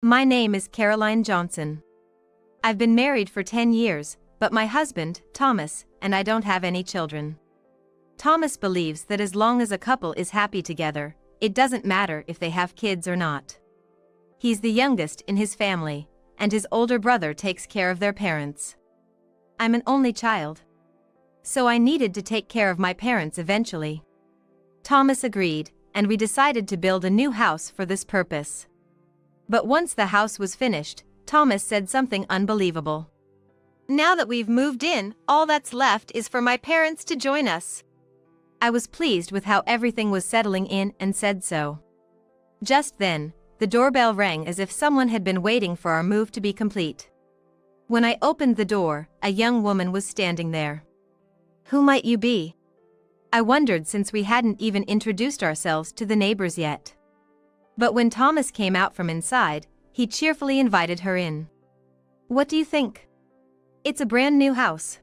My name is Caroline Johnson. I've been married for 10 years, but my husband, Thomas, and I don't have any children. Thomas believes that as long as a couple is happy together, it doesn't matter if they have kids or not. He's the youngest in his family, and his older brother takes care of their parents. I'm an only child. So I needed to take care of my parents eventually. Thomas agreed, and we decided to build a new house for this purpose. But once the house was finished, Thomas said something unbelievable. Now that we've moved in, all that's left is for my parents to join us. I was pleased with how everything was settling in and said so. Just then, the doorbell rang as if someone had been waiting for our move to be complete. When I opened the door, a young woman was standing there. Who might you be? I wondered since we hadn't even introduced ourselves to the neighbors yet. But when Thomas came out from inside, he cheerfully invited her in. What do you think? It's a brand new house.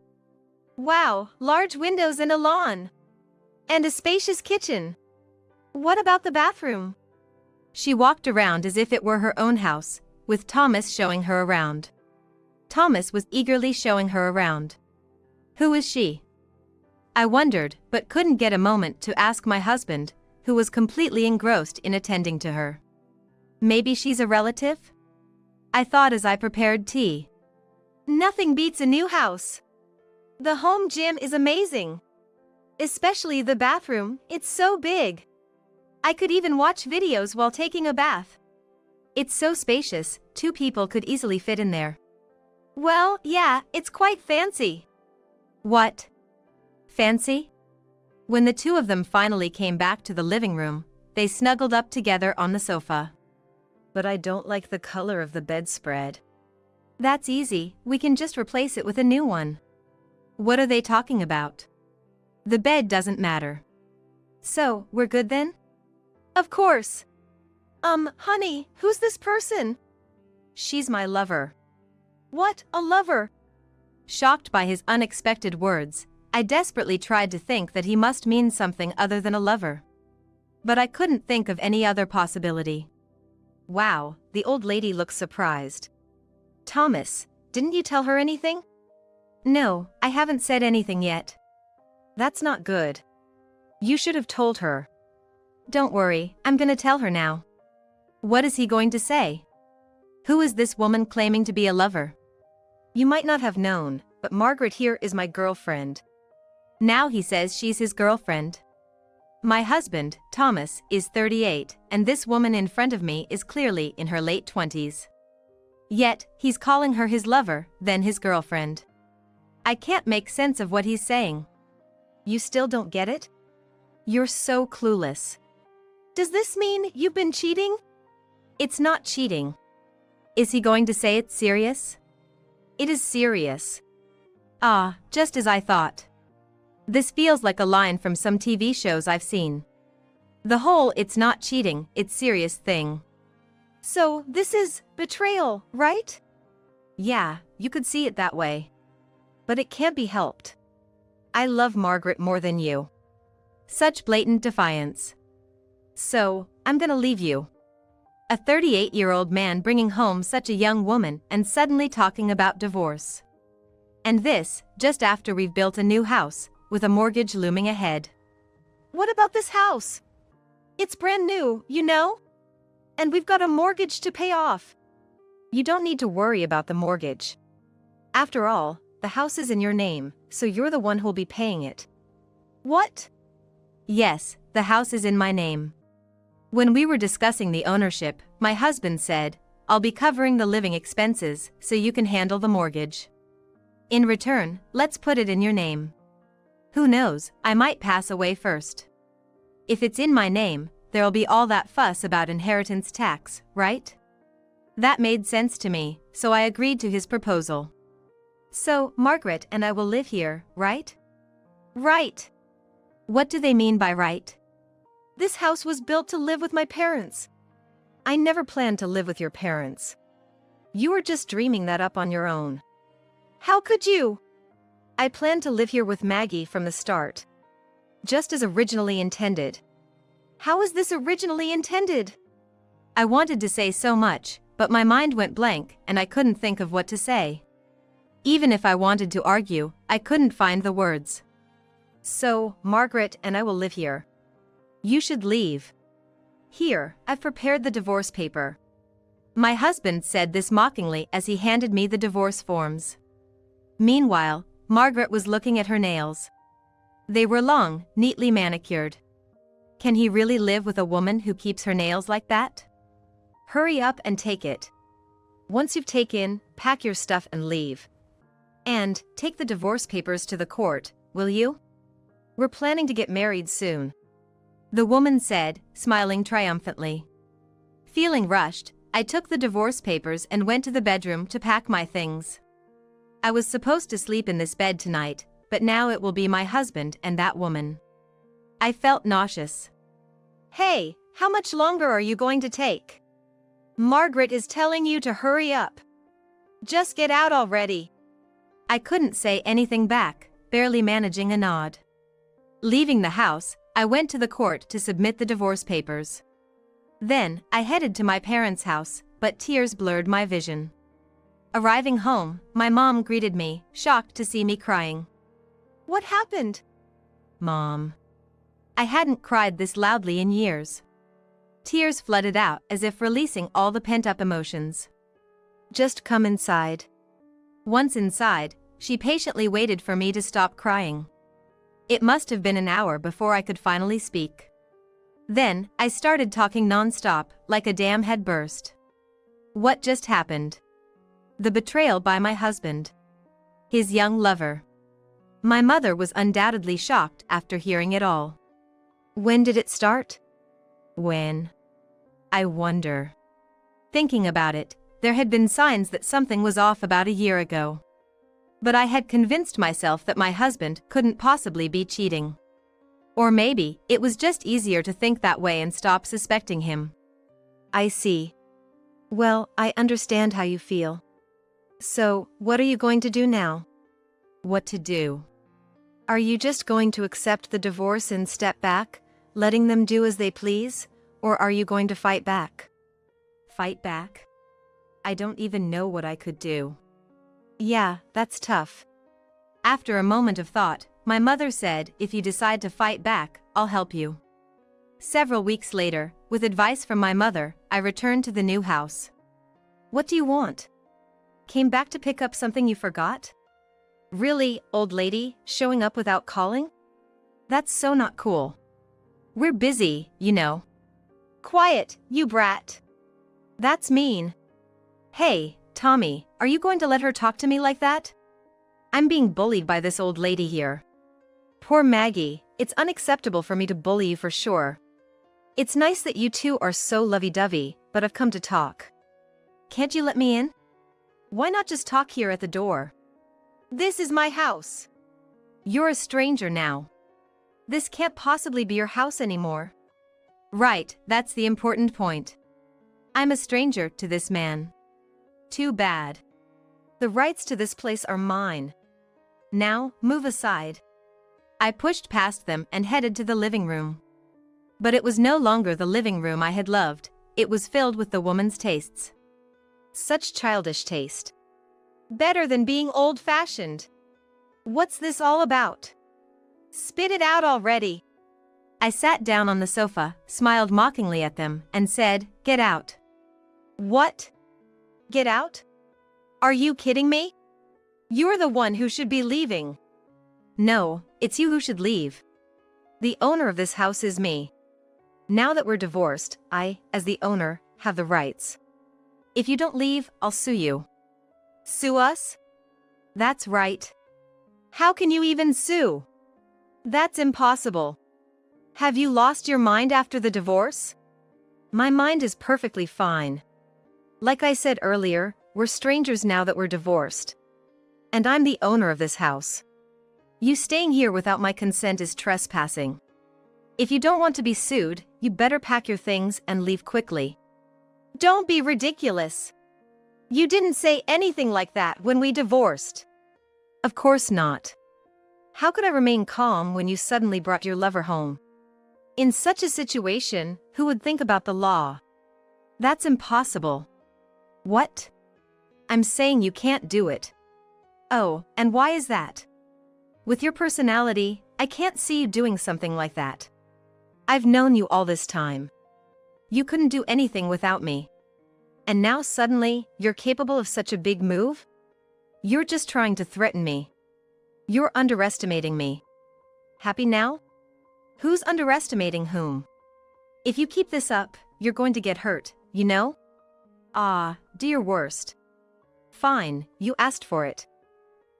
Wow, large windows and a lawn. And a spacious kitchen. What about the bathroom? She walked around as if it were her own house, with Thomas showing her around. Thomas was eagerly showing her around. Who is she? I wondered, but couldn't get a moment to ask my husband, who was completely engrossed in attending to her. Maybe she's a relative? I thought as I prepared tea. Nothing beats a new house. The home gym is amazing. Especially the bathroom, it's so big. I could even watch videos while taking a bath. It's so spacious, 2 people could easily fit in there. Well, yeah, it's quite fancy. What? Fancy? When the 2 of them finally came back to the living room, they snuggled up together on the sofa. But I don't like the color of the bedspread. That's easy, we can just replace it with a new one. What are they talking about? The bed doesn't matter. So, we're good then? Of course. Honey, who's this person? She's my lover. What, a lover? Shocked by his unexpected words, I desperately tried to think that he must mean something other than a lover. But I couldn't think of any other possibility. Wow, the old lady looks surprised. Thomas, didn't you tell her anything? No, I haven't said anything yet. That's not good. You should have told her. Don't worry, I'm gonna tell her now. What is he going to say? Who is this woman claiming to be a lover? You might not have known, but Margaret here is my girlfriend. Now he says she's his girlfriend. My husband, Thomas, is 38, and this woman in front of me is clearly in her late 20s. Yet, he's calling her his lover, then his girlfriend. I can't make sense of what he's saying. You still don't get it? You're so clueless. Does this mean you've been cheating? It's not cheating. Is he going to say it's serious? It is serious. Ah, just as I thought. This feels like a line from some TV shows I've seen. The whole "it's not cheating, it's serious" thing. So, this is betrayal, right? Yeah, you could see it that way. But it can't be helped. I love Margaret more than you. Such blatant defiance. So, I'm gonna leave you. A 38-year-old man bringing home such a young woman and suddenly talking about divorce. And this, just after we've built a new house, with a mortgage looming ahead. What about this house? It's brand new, you know? And we've got a mortgage to pay off. You don't need to worry about the mortgage. After all, the house is in your name, so you're the one who'll be paying it. What? Yes, the house is in my name. When we were discussing the ownership, my husband said, I'll be covering the living expenses, so you can handle the mortgage. In return, let's put it in your name. Who knows, I might pass away first. If it's in my name, there'll be all that fuss about inheritance tax, right? That made sense to me, so I agreed to his proposal. So, Margaret and I will live here, right? Right. What do they mean by right? This house was built to live with my parents. I never planned to live with your parents. You were just dreaming that up on your own. How could you? I planned to live here with Maggie from the start. Just as originally intended. How is this originally intended? I wanted to say so much, but my mind went blank and I couldn't think of what to say. Even if I wanted to argue, I couldn't find the words. So, Margaret and I will live here. You should leave. Here, I've prepared the divorce paper. My husband said this mockingly as he handed me the divorce forms. Meanwhile, Margaret was looking at her nails. They were long, neatly manicured. Can he really live with a woman who keeps her nails like that? Hurry up and take it. Once you've taken, pack your stuff and leave. And, take the divorce papers to the court, will you? We're planning to get married soon. The woman said, smiling triumphantly. Feeling rushed, I took the divorce papers and went to the bedroom to pack my things. I was supposed to sleep in this bed tonight, but now it will be my husband and that woman. I felt nauseous. Hey, how much longer are you going to take? Margaret is telling you to hurry up. Just get out already. I couldn't say anything back, barely managing a nod. Leaving the house, I went to the court to submit the divorce papers. Then, I headed to my parents' house, but tears blurred my vision. Arriving home, my mom greeted me, shocked to see me crying. What happened? Mom. I hadn't cried this loudly in years. Tears flooded out as if releasing all the pent-up emotions. Just come inside. Once inside, she patiently waited for me to stop crying. It must have been an hour before I could finally speak. Then, I started talking non-stop, like a dam had burst. What just happened? The betrayal by my husband. His young lover. My mother was undoubtedly shocked after hearing it all. When did it start? When? I wonder. Thinking about it, there had been signs that something was off about a year ago. But I had convinced myself that my husband couldn't possibly be cheating. Or maybe, it was just easier to think that way and stop suspecting him. I see. Well, I understand how you feel. So, what are you going to do now? What to do? Are you just going to accept the divorce and step back, letting them do as they please, or are you going to fight back? Fight back? I don't even know what I could do. Yeah, that's tough. After a moment of thought, my mother said, if you decide to fight back, I'll help you. Several weeks later, with advice from my mother, I returned to the new house. What do you want? Came back to pick up something you forgot? Really, old lady, showing up without calling? That's so not cool. We're busy, you know. Quiet, you brat. That's mean. Hey, Tommy, are you going to let her talk to me like that? I'm being bullied by this old lady here. Poor Maggie, it's unacceptable for me to bully you for sure. It's nice that you two are so lovey-dovey, but I've come to talk. Can't you let me in? Why not just talk here at the door? This is my house. You're a stranger now. This can't possibly be your house anymore. Right, that's the important point. I'm a stranger to this man. Too bad. The rights to this place are mine. Now, move aside. I pushed past them and headed to the living room. But it was no longer the living room I had loved, it was filled with the woman's tastes. Such childish taste. Better than being old-fashioned. What's this all about? Spit it out already. I sat down on the sofa, smiled mockingly at them, and said, "Get out." What? Get out? Are you kidding me? You're the one who should be leaving. No, it's you who should leave. The owner of this house is me. Now that we're divorced, I, as the owner, have the rights. If you don't leave, I'll sue you. Sue us? That's right. How can you even sue? That's impossible. Have you lost your mind after the divorce? My mind is perfectly fine. Like I said earlier, we're strangers now that we're divorced. And I'm the owner of this house. You staying here without my consent is trespassing. If you don't want to be sued, you better pack your things and leave quickly. Don't be ridiculous. You didn't say anything like that when we divorced. Of course not. How could I remain calm when you suddenly brought your lover home? In such a situation, who would think about the law? That's impossible. What? I'm saying you can't do it. Oh, and why is that? With your personality, I can't see you doing something like that. I've known you all this time. You couldn't do anything without me. And now suddenly, you're capable of such a big move? You're just trying to threaten me. You're underestimating me. Happy now? Who's underestimating whom? If you keep this up, you're going to get hurt, you know? Ah, do your worst. Fine, you asked for it.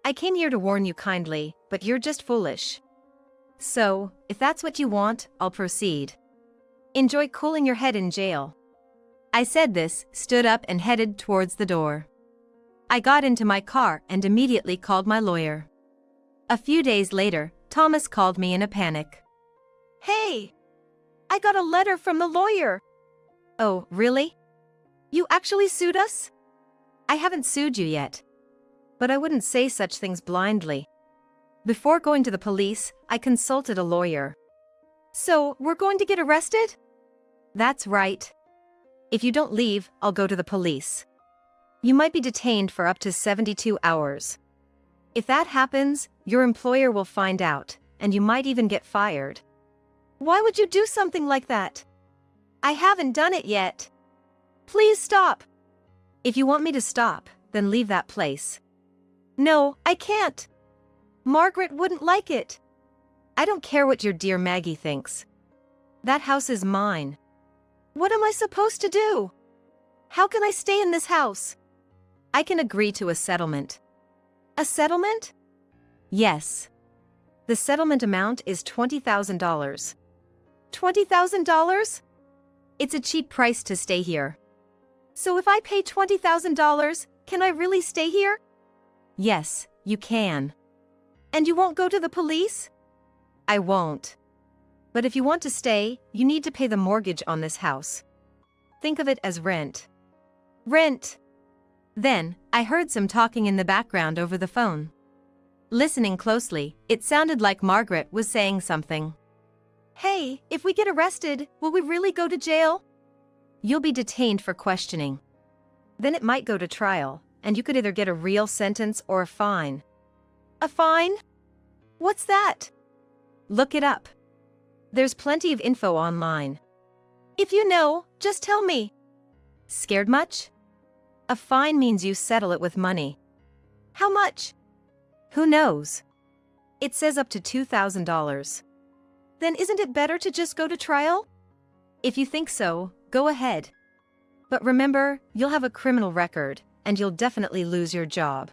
I came here to warn you kindly, but you're just foolish. So, if that's what you want, I'll proceed. Enjoy cooling your head in jail. I said this, stood up and headed towards the door. I got into my car and immediately called my lawyer. A few days later, Thomas called me in a panic. Hey! I got a letter from the lawyer. Oh, really? You actually sued us? I haven't sued you yet. But I wouldn't say such things blindly. Before going to the police, I consulted a lawyer. So, we're going to get arrested? That's right. If you don't leave, I'll go to the police. You might be detained for up to 72 hours. If that happens, your employer will find out, and you might even get fired. Why would you do something like that? I haven't done it yet. Please stop. If you want me to stop, then leave that place. No, I can't. Margaret wouldn't like it. I don't care what your dear Maggie thinks. That house is mine. What am I supposed to do? How can I stay in this house? I can agree to a settlement. A settlement? Yes. The settlement amount is $20,000. $20,000? It's a cheap price to stay here. So if I pay $20,000, can I really stay here? Yes, you can. And you won't go to the police? I won't. But if you want to stay, you need to pay the mortgage on this house. Think of it as rent. Rent! Then, I heard some talking in the background over the phone. Listening closely, it sounded like Margaret was saying something. Hey, if we get arrested, will we really go to jail? You'll be detained for questioning. Then it might go to trial, and you could either get a real sentence or a fine. A fine? What's that? Look it up. There's plenty of info online. If you know, just tell me. Scared much? A fine means you settle it with money. How much? Who knows? It says up to $2,000. Then isn't it better to just go to trial? If you think so, go ahead. But remember, you'll have a criminal record, and you'll definitely lose your job.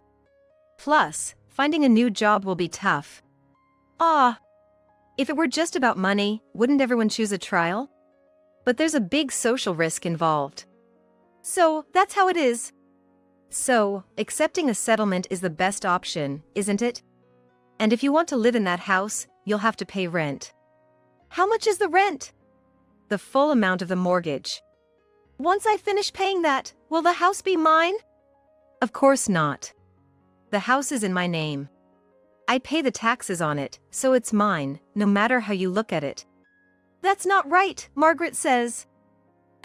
Plus, finding a new job will be tough. Ah! If it were just about money, wouldn't everyone choose a trial? But there's a big social risk involved. So, that's how it is. So, accepting a settlement is the best option, isn't it? And if you want to live in that house, you'll have to pay rent. How much is the rent? The full amount of the mortgage. Once I finish paying that, will the house be mine? Of course not. The house is in my name. I pay the taxes on it, so it's mine, no matter how you look at it. That's not right, Margaret says.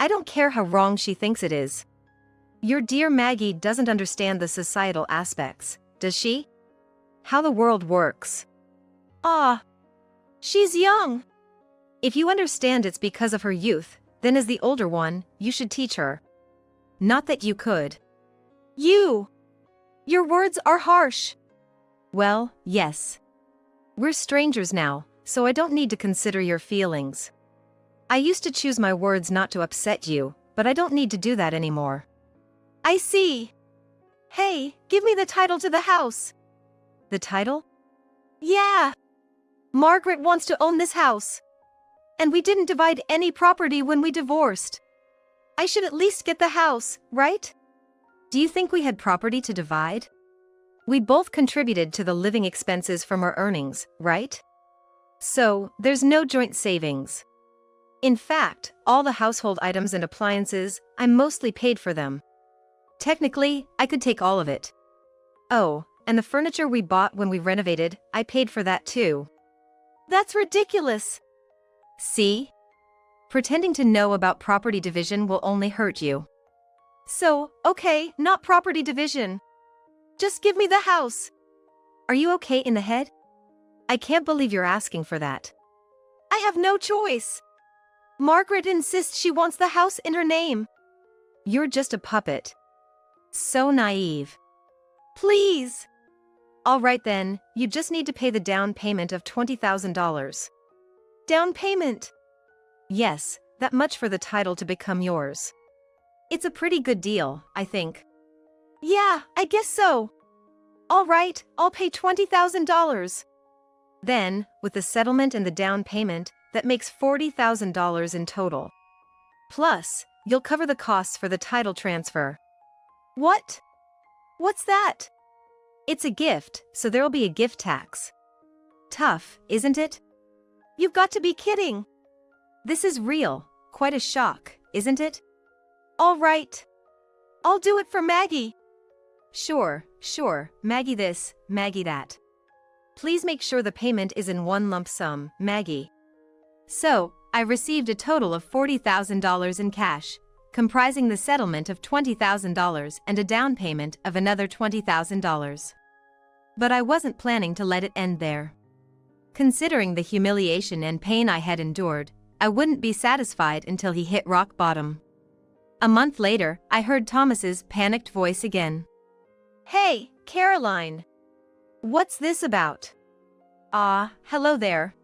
I don't care how wrong she thinks it is. Your dear Maggie doesn't understand the societal aspects, does she? How the world works. Ah, she's young. If you understand it's because of her youth, then as the older one, you should teach her. Not that you could. Your words are harsh. Well, yes. We're strangers now, so I don't need to consider your feelings. I used to choose my words not to upset you, but I don't need to do that anymore. I see. Hey, give me the title to the house. The title? Yeah. Margaret wants to own this house. And we didn't divide any property when we divorced. I should at least get the house, right? Do you think we had property to divide? We both contributed to the living expenses from our earnings, right? So, there's no joint savings. In fact, all the household items and appliances, I mostly paid for them. Technically, I could take all of it. Oh, and the furniture we bought when we renovated, I paid for that too. That's ridiculous. See? Pretending to know about property division will only hurt you. So, okay, not property division. Just give me the house. Are you okay in the head? I can't believe you're asking for that. I have no choice. Margaret insists she wants the house in her name. You're just a puppet. So naive. Please. All right then, you just need to pay the down payment of $20,000. Down payment? Yes, that much for the title to become yours. It's a pretty good deal, I think. Yeah, I guess so. All right, I'll pay $20,000. Then, with the settlement and the down payment, that makes $40,000 in total. Plus, you'll cover the costs for the title transfer. What? What's that? It's a gift, so there'll be a gift tax. Tough, isn't it? You've got to be kidding. This is real, quite a shock, isn't it? All right. I'll do it for Maggie. Sure, Maggie this, Maggie that. Please make sure the payment is in one lump sum, Maggie. So, I received a total of $40,000 in cash, comprising the settlement of $20,000 and a down payment of another $20,000. But I wasn't planning to let it end there. Considering the humiliation and pain I had endured, I wouldn't be satisfied until he hit rock bottom. A month later, I heard Thomas's panicked voice again. Hey, Caroline. What's this about? Hello there.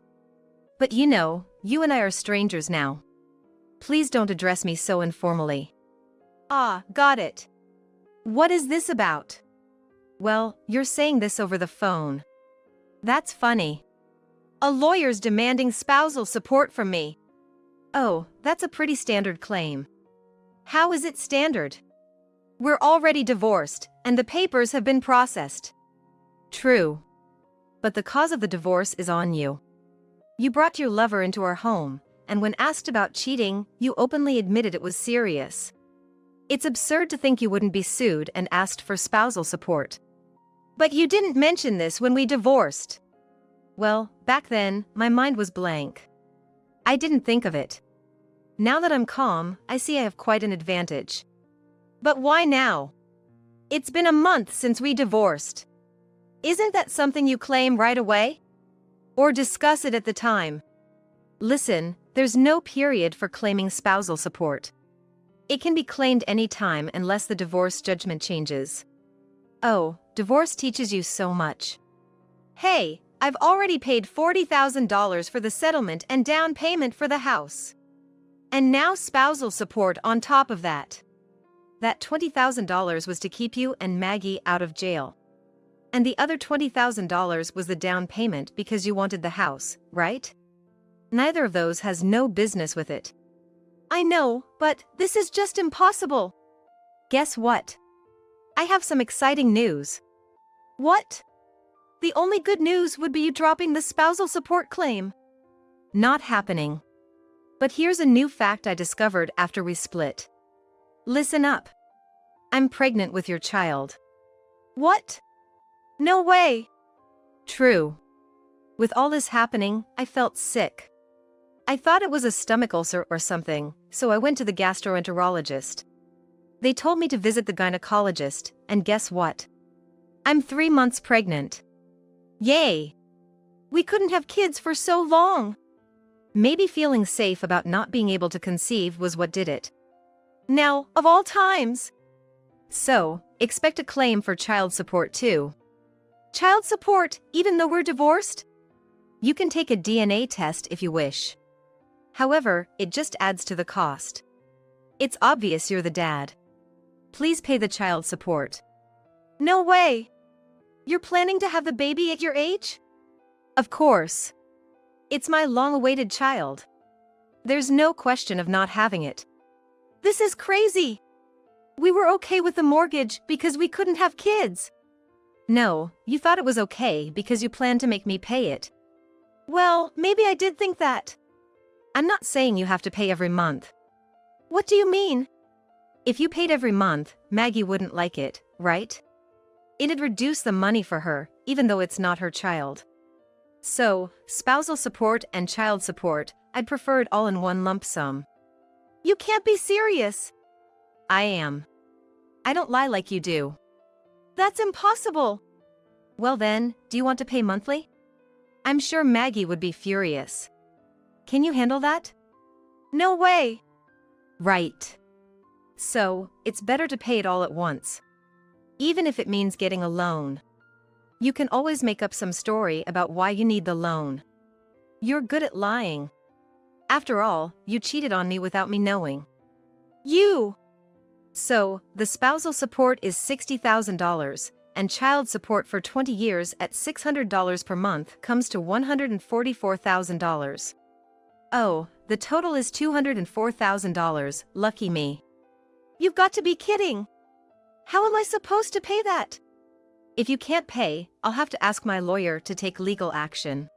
But you know, you and I are strangers now. Please don't address me so informally. Got it. What is this about? Well, you're saying this over the phone. That's funny. A lawyer's demanding spousal support from me. Oh, that's a pretty standard claim. How is it standard? We're already divorced, and the papers have been processed. True. But the cause of the divorce is on you. You brought your lover into our home, and when asked about cheating, you openly admitted it was serious. It's absurd to think you wouldn't be sued and asked for spousal support. But you didn't mention this when we divorced. Well, back then, my mind was blank. I didn't think of it. Now that I'm calm, I see I have quite an advantage. But why now? It's been a month since we divorced. Isn't that something you claim right away? Or discuss it at the time? Listen, there's no period for claiming spousal support. It can be claimed any time unless the divorce judgment changes. Oh, divorce teaches you so much. Hey, I've already paid $40,000 for the settlement and down payment for the house. And now spousal support on top of that. That $20,000 was to keep you and Maggie out of jail. And the other $20,000 was the down payment because you wanted the house, right? Neither of those has no business with it. I know, but this is just impossible. Guess what? I have some exciting news. What? The only good news would be you dropping the spousal support claim. Not happening. But here's a new fact I discovered after we split. Listen up. I'm pregnant with your child. What? No way. True. With all this happening, I felt sick. I thought it was a stomach ulcer or something, so I went to the gastroenterologist. They told me to visit the gynecologist, and guess what? I'm 3 months pregnant. Yay! We couldn't have kids for so long. Maybe feeling safe about not being able to conceive was what did it. Now, of all times. So, expect a claim for child support too. Child support, even though we're divorced? You can take a DNA test if you wish. However, it just adds to the cost. It's obvious you're the dad. Please pay the child support. No way! You're planning to have the baby at your age? Of course. It's my long-awaited child. There's no question of not having it. This is crazy! We were okay with the mortgage because we couldn't have kids. No, you thought it was okay because you planned to make me pay it. Well, maybe I did think that. I'm not saying you have to pay every month. What do you mean? If you paid every month, Maggie wouldn't like it, right? It'd reduce the money for her, even though it's not her child. So, spousal support and child support, I'd prefer it all in one lump sum. You can't be serious. I am. I don't lie like you do. That's impossible. Well then, do you want to pay monthly? I'm sure Maggie would be furious. Can you handle that? No way. Right. So, it's better to pay it all at once. Even if it means getting a loan. You can always make up some story about why you need the loan. You're good at lying. After all, you cheated on me without me knowing. You. So, the spousal support is $60,000, and child support for 20 years at $600 per month comes to $144,000. Oh, the total is $204,000, lucky me. You've got to be kidding. How am I supposed to pay that? If you can't pay, I'll have to ask my lawyer to take legal action.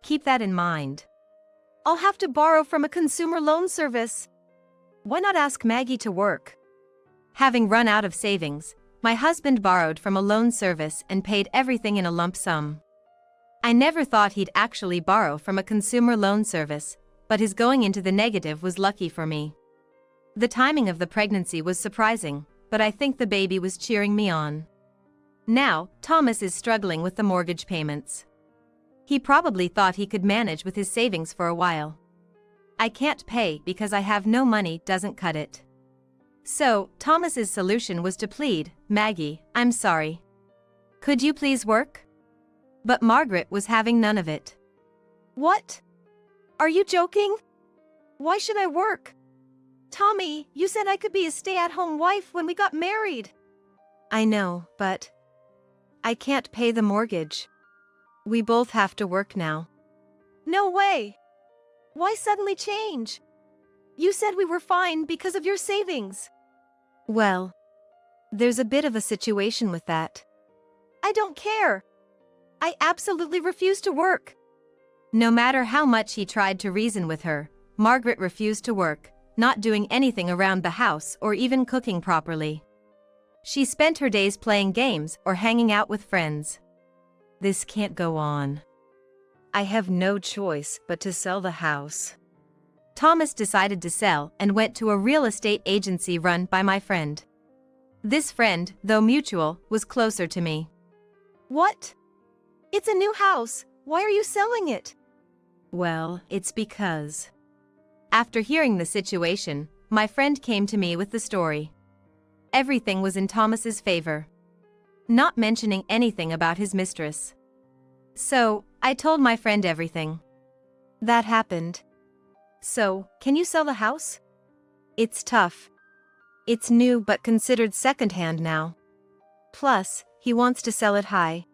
Keep that in mind. I'll have to borrow from a consumer loan service. Why not ask Maggie to work? Having run out of savings, my husband borrowed from a loan service and paid everything in a lump sum. I never thought he'd actually borrow from a consumer loan service, but his going into the negative was lucky for me. The timing of the pregnancy was surprising, but I think the baby was cheering me on. Now, Thomas is struggling with the mortgage payments. He probably thought he could manage with his savings for a while. I can't pay because I have no money doesn't cut it. So, Thomas's solution was to plead, Maggie, I'm sorry. Could you please work? But Margaret was having none of it. What? Are you joking? Why should I work? Tommy, you said I could be a stay-at-home wife when we got married. I know, but I can't pay the mortgage. We both have to work now. No way. Why suddenly change? You said we were fine because of your savings. Well, there's a bit of a situation with that. I don't care. I absolutely refuse to work. No matter how much he tried to reason with her, Margaret refused to work, not doing anything around the house or even cooking properly. She spent her days playing games or hanging out with friends. This can't go on. I have no choice but to sell the house. Thomas decided to sell and went to a real estate agency run by my friend. This friend, though mutual, was closer to me. What? It's a new house. Why are you selling it? Well, it's because. After hearing the situation, my friend came to me with the story. Everything was in Thomas's favor. Not mentioning anything about his mistress. So, I told my friend everything. That happened. So, can you sell the house? It's tough. It's new but considered second-hand now. Plus, he wants to sell it high.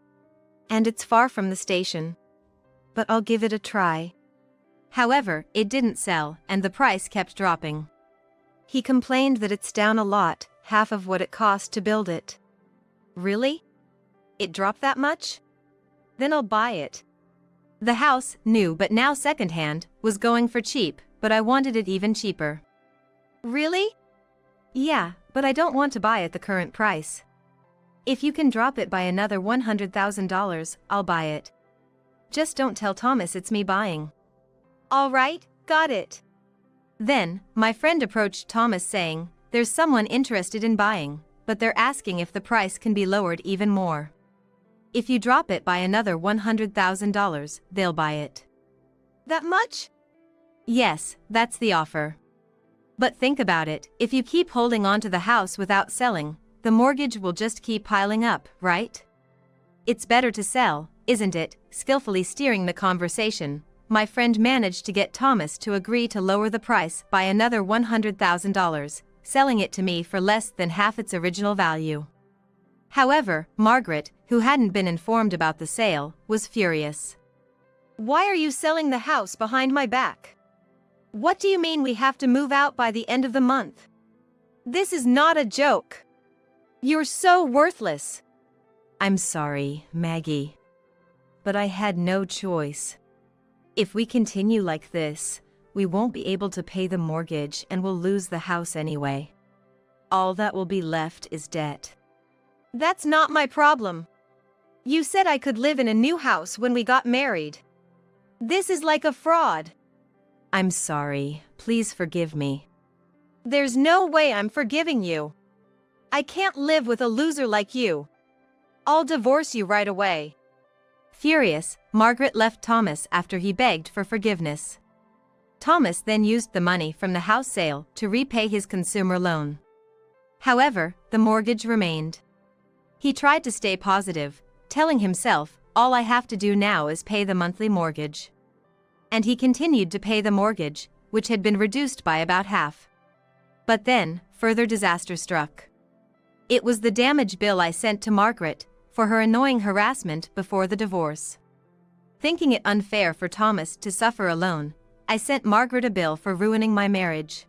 And it's far from the station. But I'll give it a try. However, it didn't sell, and the price kept dropping. He complained that it's down a lot, half of what it cost to build it. Really? It dropped that much? Then I'll buy it. The house, new but now second-hand, was going for cheap, but I wanted it even cheaper. Really? Yeah, but I don't want to buy at the current price. If you can drop it by another $100,000, I'll buy it. Just don't tell Thomas it's me buying. All right, got it. Then, my friend approached Thomas saying, there's someone interested in buying, but they're asking if the price can be lowered even more. If you drop it by another $100,000, they'll buy it. That much? Yes, that's the offer. But think about it, if you keep holding on to the house without selling, the mortgage will just keep piling up, right? It's better to sell, isn't it? Skillfully steering the conversation, my friend managed to get Thomas to agree to lower the price by another $100,000, selling it to me for less than half its original value. However, Margaret, who hadn't been informed about the sale, was furious. Why are you selling the house behind my back? What do you mean we have to move out by the end of the month? This is not a joke. You're so worthless. I'm sorry, Maggie. But I had no choice. If we continue like this, we won't be able to pay the mortgage and we'll lose the house anyway. All that will be left is debt. That's not my problem. You said I could live in a new house when we got married. This is like a fraud. I'm sorry. Please forgive me. There's no way I'm forgiving you. I can't live with a loser like you. I'll divorce you right away. Furious, Margaret left Thomas after he begged for forgiveness. Thomas then used the money from the house sale to repay his consumer loan. However, the mortgage remained. He tried to stay positive, telling himself, "All I have to do now is pay the monthly mortgage." And he continued to pay the mortgage, which had been reduced by about half. But then, further disaster struck. It was the damage bill I sent to Margaret for her annoying harassment before the divorce. Thinking it unfair for Thomas to suffer alone, I sent Margaret a bill for ruining my marriage.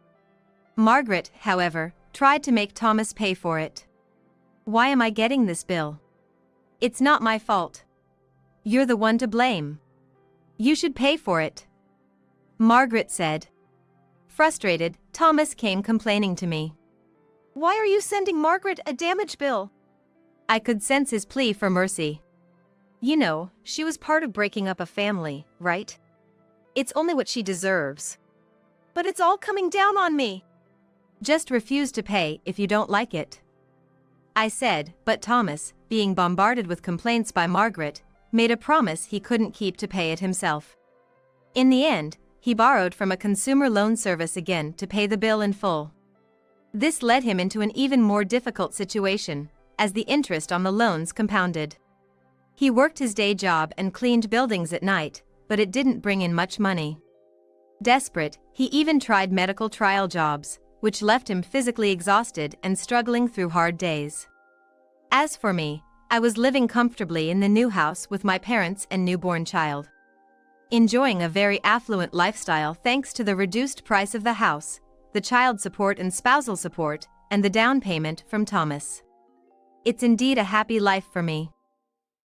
Margaret, however, tried to make Thomas pay for it. "Why am I getting this bill? It's not my fault. You're the one to blame. You should pay for it," Margaret said. Frustrated, Thomas came complaining to me. Why are you sending Margaret a damage bill? I could sense his plea for mercy. You know, she was part of breaking up a family, right? It's only what she deserves. But it's all coming down on me. Just refuse to pay if you don't like it, I said, but Thomas, being bombarded with complaints by Margaret, made a promise he couldn't keep to pay it himself. In the end, he borrowed from a consumer loan service again to pay the bill in full. This led him into an even more difficult situation, as the interest on the loans compounded. He worked his day job and cleaned buildings at night, but it didn't bring in much money. Desperate, he even tried medical trial jobs, which left him physically exhausted and struggling through hard days. As for me, I was living comfortably in the new house with my parents and newborn child, enjoying a very affluent lifestyle thanks to the reduced price of the house, the child support and spousal support, and the down payment from Thomas. It's indeed a happy life for me.